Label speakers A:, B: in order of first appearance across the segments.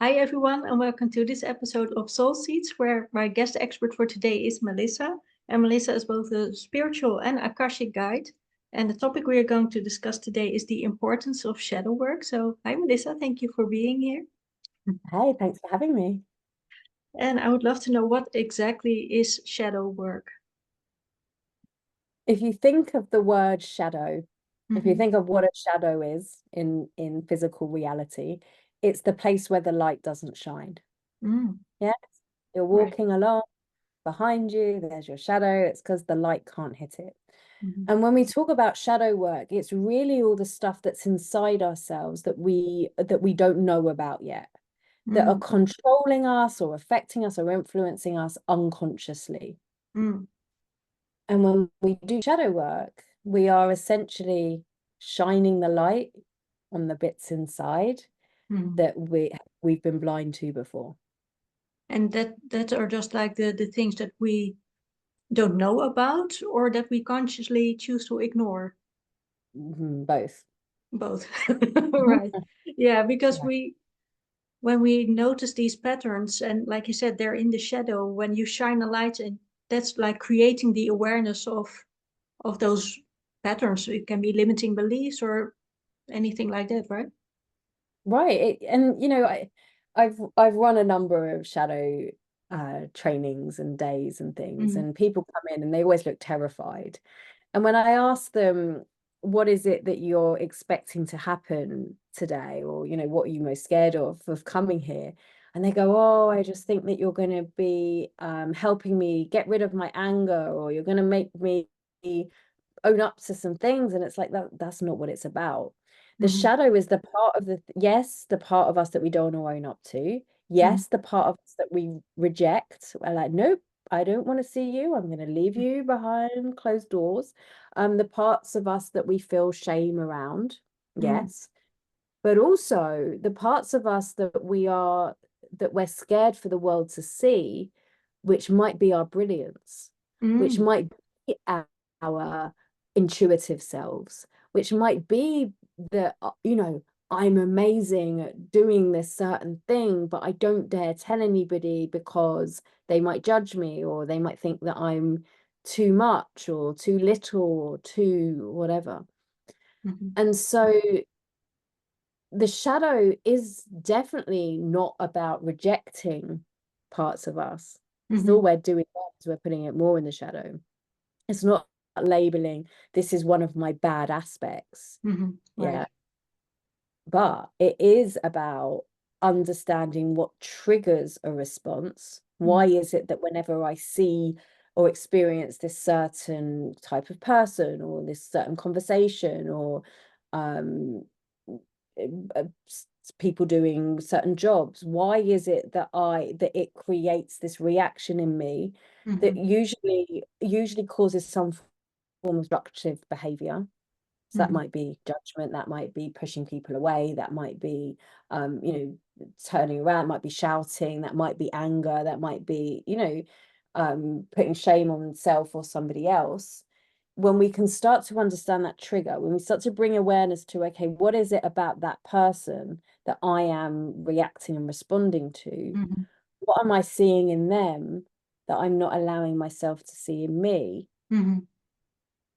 A: Hi everyone, and welcome to this episode of Soul Seeds, where my guest expert for today is Melissa. And Melissa is both a spiritual and akashic guide. And the topic we are going to discuss today is the importance of shadow work. So, hi Melissa, thank you for being here.
B: Hey, thanks for having me.
A: And I would love to know, what exactly is shadow work?
B: If you think of the word shadow, if you
A: Mm-hmm.
B: think of what a shadow is in physical reality, it's the place where the light doesn't shine.
A: Mm,
B: Yeah, you're
A: right.
B: walking along, behind you, there's your shadow. It's because the light can't hit it.
A: Mm-hmm.
B: And when we talk about shadow work, it's really all the stuff that's inside ourselves that we don't know about yet, that are
A: Mm,
B: controlling us or affecting us or influencing us unconsciously.
A: mm,
B: And when we do shadow work, we are essentially shining the light on the bits inside
A: mm.
B: that we've been blind to before.
A: And that are just like the things that we don't know about, or that we consciously choose to ignore.
B: Both.
A: Both. Right. Yeah, because
B: Yeah.
A: when we notice these patterns, and like you said, they're in the shadow, when you shine a light, and that's like creating the awareness of those patterns. It can be limiting beliefs or anything like that, right?
B: Right. And I've run a number of shadow trainings and days and things,
A: Mm,
B: and people come in and they always look terrified. And when I ask them, what is it that you're expecting to happen today? Or, what are you most scared of coming here? And they go, oh, I just think that you're going to be helping me get rid of my anger, or you're going to make me own up to some things. And it's like, that's not what it's about. The
A: mm,
B: shadow is the part of yes, the part of us that we don't want to own up to.
A: mm,
B: Yes, the part of us that we reject. We're like, nope, I don't want to see you. I'm going to leave
A: mm,
B: you behind closed doors. The parts of us that we feel shame around.
A: mm,
B: Yes. But also the parts of us that we're scared for the world to see, which might be our brilliance, which
A: mm,
B: might be our intuitive selves, which might be that, I'm amazing at doing this certain thing, but I don't dare tell anybody because they might judge me, or they might think that I'm too much or too little or too whatever.
A: mm,
B: And so the shadow is definitely not about rejecting parts of us. It's all
A: mm,
B: we're doing is we're putting it more in the shadow. It's not labeling, this is one of my bad aspects.
A: right.
B: Yeah. But it is about understanding what triggers a response. Why
A: Mm,
B: is it that whenever I see or experience this certain type of person, or this certain conversation, or um, people doing certain jobs, why is it that it creates this reaction in me that
A: mm,
B: usually causes some form of destructive behavior? So that
A: mm,
B: might be judgment, that might be pushing people away, that might be turning around, might be shouting, that might be anger, that might be putting shame on self or somebody else. When we can start to understand that trigger, when we start to bring awareness to, okay, what is it about that person that I am reacting and responding to?
A: mm,
B: What am I seeing in them that I'm not allowing myself to see in me?
A: mm,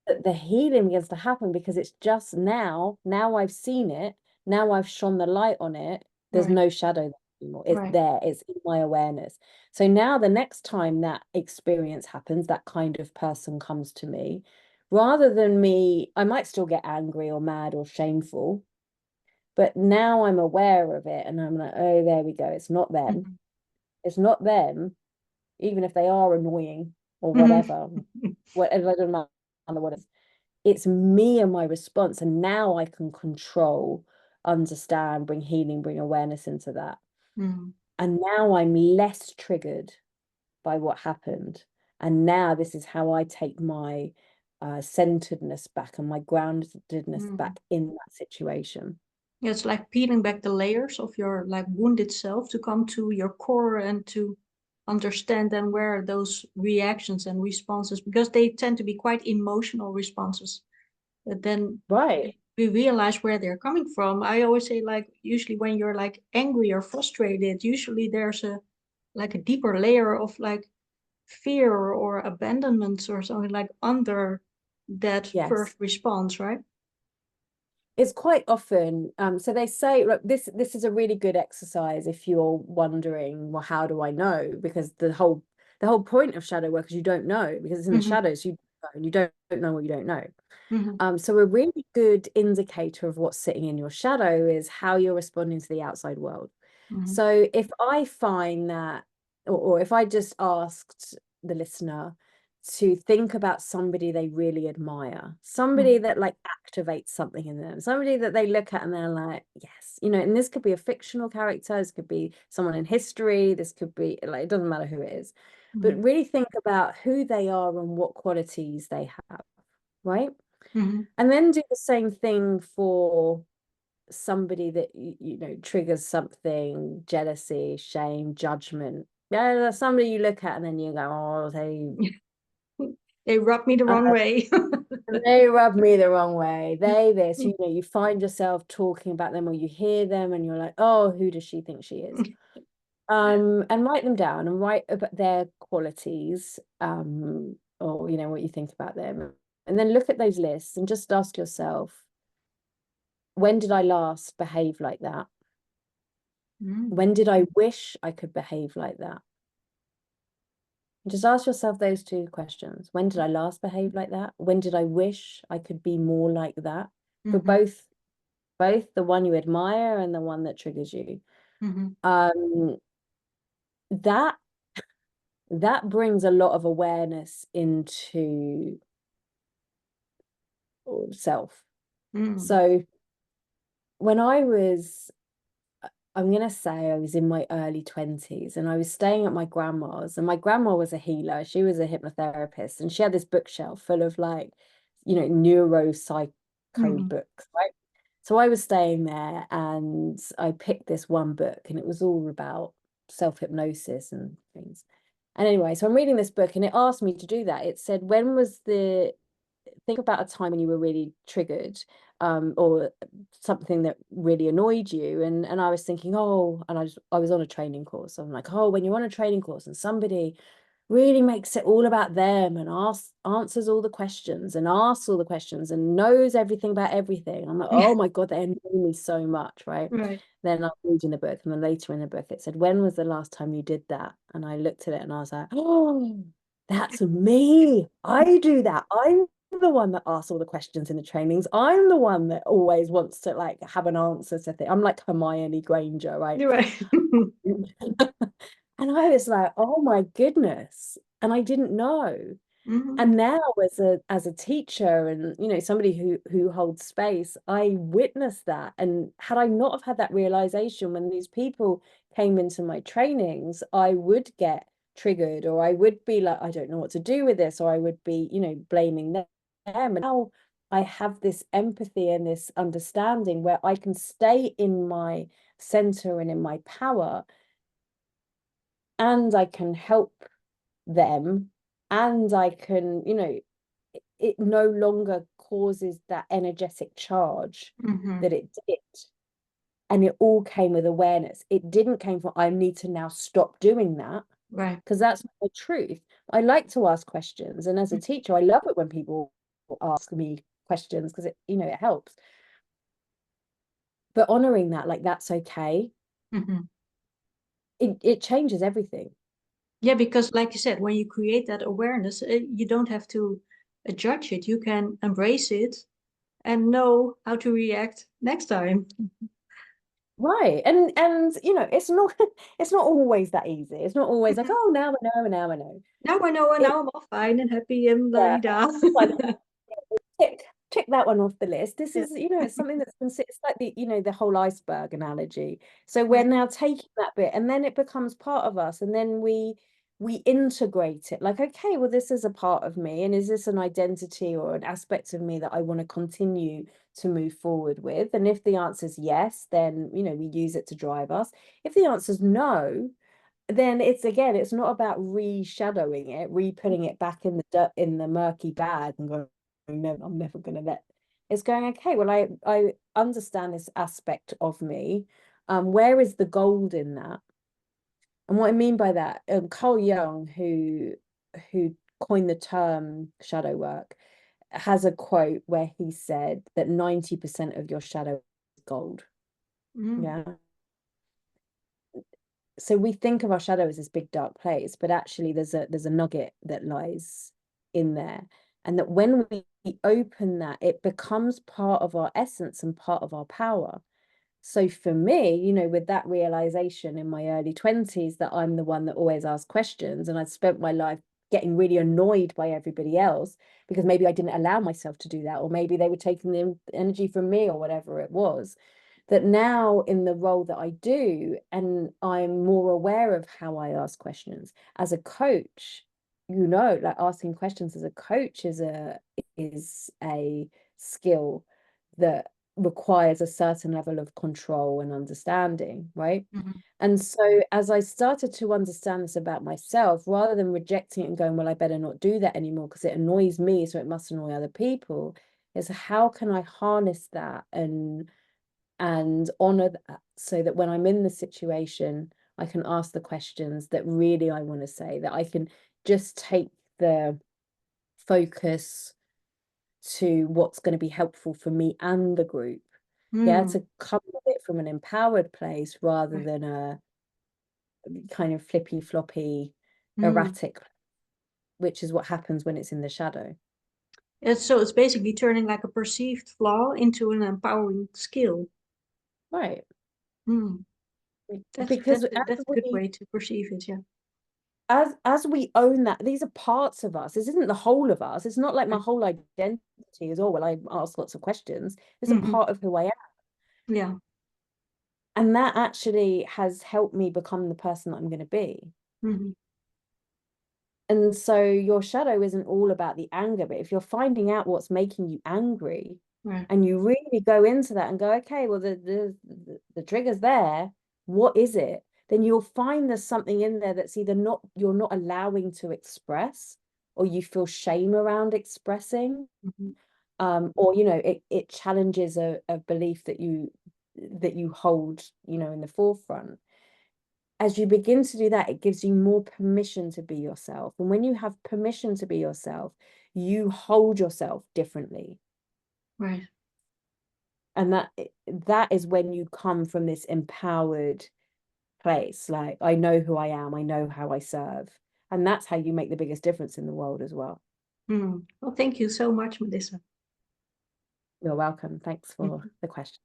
B: That the healing begins to happen, because it's just now I've seen it, now I've shone the light on it, there's
A: right,
B: no shadow anymore, it's
A: right.
B: there, it's in my awareness. So now the next time that experience happens, that kind of person comes to me, rather than me, I might still get angry or mad or shameful, but now I'm aware of it, and I'm like, oh, there we go, it's not them,
A: Mm,
B: it's not them, even if they are annoying or
A: mm,
B: whatever, it doesn't matter what it is. It's me and my response, and now I can control, understand, bring healing, bring awareness into that.
A: mm,
B: And now I'm less triggered by what happened, and now this is how I take my centeredness back and my groundedness
A: mm.
B: back in that situation.
A: Yeah, it's like peeling back the layers of your like wounded self to come to your core and to understand then where those reactions and responses, because they tend to be quite emotional responses, that then
B: Right.
A: we realize where they're coming from. I always say, like, usually when you're like angry or frustrated, usually there's a like a deeper layer of like fear or abandonment or something like under that
B: Yes.
A: first response, right?
B: It's quite often, so they say, look, this is a really good exercise if you're wondering, well, how do I know? Because the whole point of shadow work is you don't know, because it's in the
A: Mm-hmm.
B: shadows, you don't know what you don't know.
A: Mm-hmm.
B: So a really good indicator of what's sitting in your shadow is how you're responding to the outside world.
A: Mm-hmm.
B: So if I find that, or if I just asked the listener to think about somebody they really admire, somebody that like activates something in them, somebody that they look at and they're like, yes, and this could be a fictional character, this could be someone in history, this could be like, it doesn't matter who it is, but really think about who they are and what qualities they have, right?
A: Mm-hmm.
B: And then do the same thing for somebody that triggers something: jealousy, shame, judgment. Yeah, there's somebody you look at and then you go, oh,
A: They rub me the wrong way.
B: they rub me the wrong way. They this, you find yourself talking about them, or you hear them and you're like, oh, who does she think she is? And write them down and write about their qualities, or what you think about them. And then look at those lists and just ask yourself, when did I last behave like that? When did I wish I could behave like that? Just ask yourself those two questions. When did I last behave like that? When did I wish I could be more like that? For both the one you admire and the one that triggers you. Um, that brings a lot of awareness into self. So when I'm going to say I was in my early 20s and I was staying at my grandma's, and my grandma was a healer. She was a hypnotherapist, and she had this bookshelf full of like, neuropsycho books, right? So I was staying there and I picked this one book and it was all about self-hypnosis and things. And anyway, so I'm reading this book and it asked me to do that. It said, think about a time when you were really triggered, or something that really annoyed you. And I was thinking, oh, and I was on a training course. So I'm like, oh, when you're on a training course and somebody really makes it all about them and answers all the questions and asks all the questions and knows everything about everything. I'm like, oh my God, they annoy me so much, right?
A: Right.
B: Then I'm reading the book, and then later in the book it said, when was the last time you did that? And I looked at it and I was like, oh, that's me. I do that. I'm the one that asks all the questions in the trainings. I'm the one that always wants to like have an answer to things. I'm like Hermione Granger, right?
A: You're right.
B: And I was like, oh my goodness. And I didn't know. And now as a teacher and somebody who holds space, I witnessed that. And had I not have had that realization when these people came into my trainings, I would get triggered, or I would be like, I don't know what to do with this, or I would be, blaming them. And now I have this empathy and this understanding where I can stay in my center and in my power, and I can help them, and I can, it no longer causes that energetic charge that it did. And it all came with awareness. It didn't came from, I need to now stop doing that,
A: Right.
B: because that's not the truth. I like to ask questions. And as a teacher, I love it when people ask me questions, because it helps. But honoring that, like, that's okay. It changes everything.
A: Yeah, because like you said, when you create that awareness, you don't have to judge it. You can embrace it and know how to react next time.
B: Right. And it's not it's not always that easy. It's not always like, oh, now I know, and now I know.
A: Now I know, and
B: It
A: now I'm all fine and happy and la
B: Yeah,
A: di da.
B: like, tick that one off the list. This
A: Yeah.
B: is, it's something that's it's like the whole iceberg analogy. So we're
A: Right.
B: now taking that bit, and then it becomes part of us, and then we integrate it. Like, okay, well, this is a part of me, and is this an identity or an aspect of me that I want to continue to move forward with? And if the answer is yes, then we use it to drive us. If the answer is no, then it's not about re-shadowing it, re-putting it back in the dirt, in the murky bag, and going, no, I'm never going to let It's going, okay, well, I understand this aspect of me. Where is the gold in that? And what I mean by that, Carl Jung, who coined the term shadow work, has a quote where he said that 90% of your shadow is gold. Yeah. So we think of our shadow as this big dark place, but actually there's a nugget that lies in there. And that when we open that, it becomes part of our essence and part of our power. So for me, you know, with that realization in my early 20s that I'm the one that always asks questions, and I'd spent my life getting really annoyed by everybody else because maybe I didn't allow myself to do that, or maybe they were taking the energy from me or whatever it was, that now in the role that I do, and I'm more aware of how I ask questions as a coach, you know, like asking questions as a coach is a skill that requires a certain level of control and understanding, right? And so as I started to understand this about myself, rather than rejecting it and going, well, I better not do that anymore because it annoys me, so it must annoy other people, is how can I harness that and honor that, so that when I'm in the situation, I can ask the questions that really I want to say, that I can just take the focus to what's going to be helpful for me and the group. Yeah, to come at it from an empowered place rather than a kind of flippy floppy erratic, which is what happens when it's in the shadow.
A: So it's basically turning like a perceived flaw into an empowering skill.
B: Right.
A: That's
B: Because
A: that's a good way to perceive it, yeah.
B: As we own that, these are parts of us. This isn't the whole of us. It's not like my whole identity is, oh, well, I ask lots of questions. It's a part of who I am.
A: Yeah.
B: And that actually has helped me become the person that I'm going to be. And so your shadow isn't all about the anger, but if you're finding out what's making you angry, and you really go into that and go, okay, well, the trigger's there, what is it? Then you'll find there's something in there that's either you're not allowing to express, or you feel shame around expressing, or, you know, it challenges a belief that you hold, you know, in the forefront. As you begin to do that, it gives you more permission to be yourself. And when you have permission to be yourself, you hold yourself differently.
A: Right.
B: And that is when you come from this empowered place. Like, I know who I am, I know how I serve. And that's how you make the biggest difference in the world as well.
A: Well, thank you so much, Melissa.
B: You're welcome. Thanks for the question.